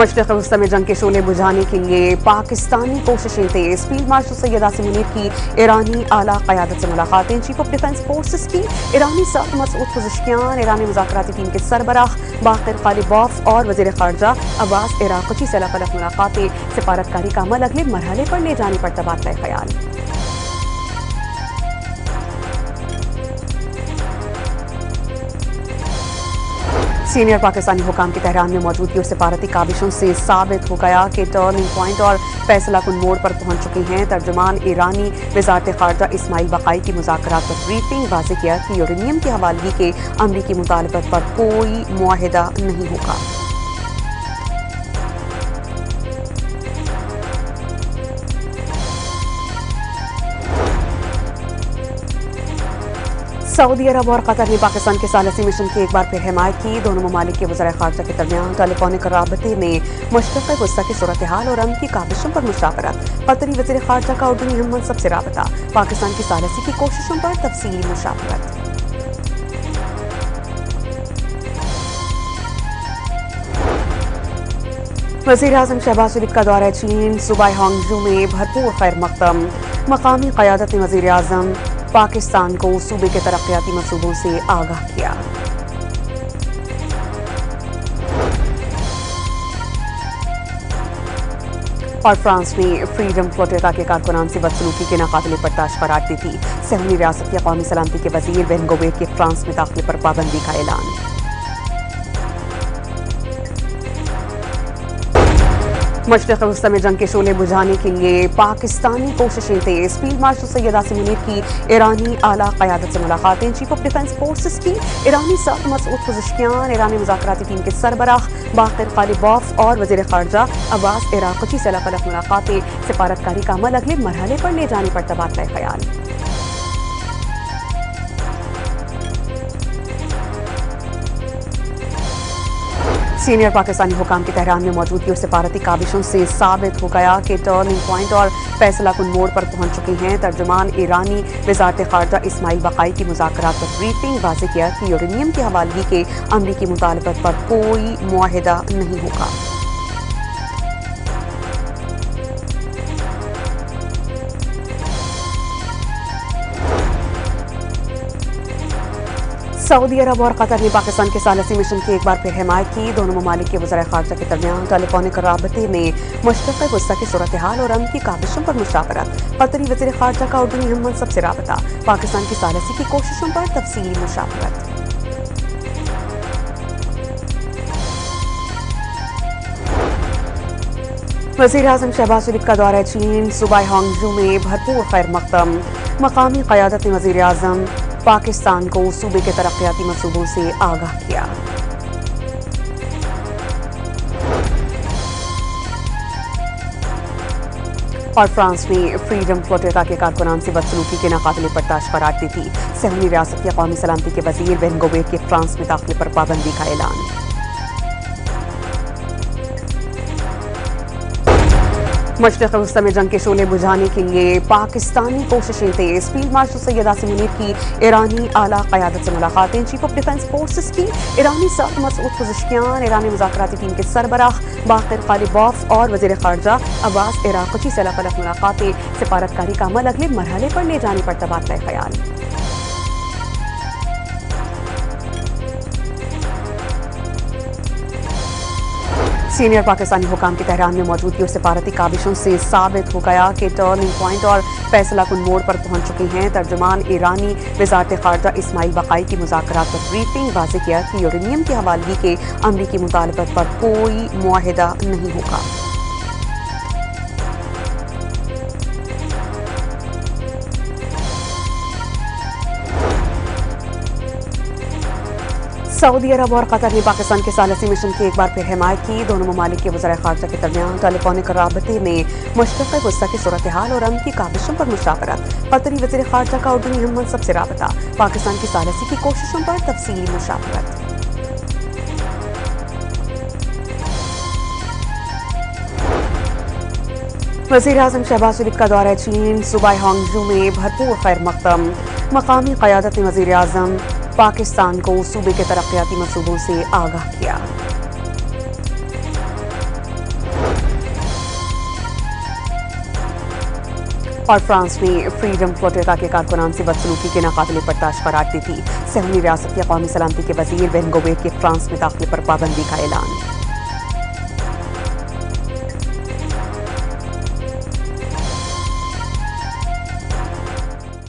मशरक़ वस्ती में जंग के शोले बुझाने के लिए पाकिस्तानी कोशिशें तेज। फील्ड मार्शल सैयद आसिम मुनीर की ईरानी आला क़यादत से मुलाकातें। चीफ ऑफ डिफेंस फोर्सेस की ईरानी सदर मसूद पज़ेश्कियान, ईरानी मुज़ाकराती टीम के सरबराह बाक़िर ग़ालिबॉफ और वज़ीर ख़ारजा अब्बास अराग़ची से अलग-अलग मुलाकातें। सिफारतकारी का अमल अगले मरहले पर ले जाने पर तबादला ख़याल। सीनियर पाकिस्तानी हुकाम की तेहरान में मौजूदगी और सिफारती काबिशों से साबित हो गया कि टर्निंग पॉइंट और फैसला कुन मोड़ पर पहुंच चुके हैं। तर्जुमान ईरानी वज़ारत ख़ारजा इस्माइल बक़ाई की मुज़ाकरात पर ब्रीफिंग। वाज़ेह किया कि यूरेनियम की हवालगी के अमरीकी मुतालबत पर कोई मुआहिदा नहीं होगा। सऊदी अरब और कतर ने पाकिस्तान के सालसी मिशन की एक बार फिर हिमायत की। दोनों ममालिक के वज़ीर ख़ारजा के दरमियान टेलीफोनिक राबते में मशरक़ वस्ती की सूरत हाल और अमन की काबिशों पर मुशावरत। कतरी वज़ीर ख़ारजा का उर्दूनी हम मनसब से राबता। पाकिस्तान की सालसी की कोशिशों पर तफसीली मुशावरत। वज़ीर आज़म शहबाज शरीफ का दौरा चीन। सूबा हांगझू में भरपूर खैर मक़दम। मकामी क़यादत ने वज़ीर आज़म पाकिस्तान को सूबे के तरक्याती मंसूबों से आगाह किया। और फ्रांस में फ्रीडम फ्लोटेरा के कारकुनान से बदसलूकी के नाकाबिले बर्दाश्त करार दी थी। सहमी रियासत की कौमी सलामती के वज़ीर बेन गोवेट के फ्रांस में दाखिले पर पाबंदी का ऐलान। मशरक़ वस्ती में जंग के शोले बुझाने के लिए पाकिस्तानी कोशिशें तेज। फील्ड मार्शल सैयद आसिम मुनीर की ईरानी आला क़यादत से मुलाकातें। चीफ ऑफ डिफेंस फोर्सेस की ईरानी सदर मसूद पज़ेश्कियान, ईरानी मुज़ाकराती टीम के सरबराह बाक़िर ग़ालिबॉफ और वज़ीर ख़ारजा अब्बास अराग़ची से अलग-अलग मुलाकातें। सिफारतकारी का अमल अगले मरहले पर ले जाने पर तबादला ख़याल। सीनियर पाकिस्तानी हुकाम की तेहरान में मौजूदगी और सिफारती काबिशों से साबित हो गया कि टर्निंग पॉइंट और फैसला कुन मोड़ पर पहुंच चुके हैं। तर्जुमान ईरानी वज़ारत ख़ारजा इस्माइल बक़ाई की मुज़ाकरात पर ब्रीफिंग। वाज़ेह किया कि यूरेनियम की हवालगी के अमरीकी मुतालबत पर कोई मुआहिदा नहीं होगा। सऊदी अरब और कतर ने पाकिस्तान के सालसी मिशन की एक बार फिर हिमायत की। दोनों ममालिक के वज़ीर ख़ारजा के दरमियान टेलीफोनिक राबते में मशरक़ वस्ती की सूरत हाल और अमन की काबिशों पर मुशावरत। कतरी वज़ीर ख़ारजा का उर्दूनी हम मनसब से राबता। पाकिस्तान की सालसी की कोशिशों पर तफसीली मुशावरत। वज़ीर आज़म शहबाज शरीफ का दौरा चीन। सूबा हांगझू में भरपूर खैर मक़दम। मकामी क़यादत ने वज़ीर आज़म पाकिस्तान को सूबे के तरक्याती मंसूबों से आगाह किया। और फ्रांस में फ्रीडम फ्लोटेरा के कारकुनान से बदसलूकी के नाकाबिले बर्दाश्त करार दी थी। सहमी रियासत की कौमी सलामती के वज़ीर बेन गोवेट के फ्रांस में दाखिले पर पाबंदी का ऐलान। मशरक़ वस्ती में जंग के शोले बुझाने के लिए पाकिस्तानी कोशिशें तेज। फील्ड मार्शल सैयद आसिम मुनीर की ईरानी आला क़यादत से मुलाकातें। चीफ ऑफ डिफेंस फोर्सेस की ईरानी सदर मसूद पज़ेश्कियान, ईरानी मुज़ाकराती टीम के सरबराह बाक़िर ग़ालिबॉफ और वज़ीर ख़ारजा अब्बास अराग़ची से अलग-अलग मुलाकातें। सिफारतकारी का अमल अगले मरहले पर ले जाने पर तबादला ख़याल। सीनियर पाकिस्तानी हुकाम की तेहरान में मौजूदगी और सिफारती काबिशों से साबित हो गया कि टर्निंग पॉइंट और फैसला कुन मोड़ पर पहुंच चुके हैं। तर्जुमान ईरानी वज़ारत ख़ारजा इस्माइल बक़ाई की मुज़ाकरात पर ब्रीफिंग। वाज़ेह किया कि यूरेनियम की हवालगी के अमरीकी मुतालबत पर कोई मुआहिदा नहीं होगा। सऊदी अरब और कतर ने पाकिस्तान के सालसी मिशन की एक बार फिर हिमायत की। दोनों ममालिक के वज़ीर ख़ारजा के दरमियान टेलीफोनिक राबते में मशरक़ वस्ती की सूरत हाल और अमन की काबिशों पर मुशावरत। कतरी वज़ीर ख़ारजा का उर्दूनी हम मनसब से राबता। पाकिस्तान की सालसी की कोशिशों पर तफसीली मुशावरत। वज़ीर आज़म शहबाज शरीफ का दौरा चीन। सूबा हांगझू में भरपूर खैर मक़दम। मकामी क़यादत ने वज़ीर आज़म पाकिस्तान को सूबे के तरक्याती मंसूबों से आगाह किया। اور فرانس نے فریڈم فلوٹیلا کے کارکنان سے بدسلوکی کے ناقابل برداشت قرار دی تھی۔ 7ویں ریاست کی قومی سلامتی کے وزیر بین گویر کے فرانس میں داخلے پر پابندی کا اعلان۔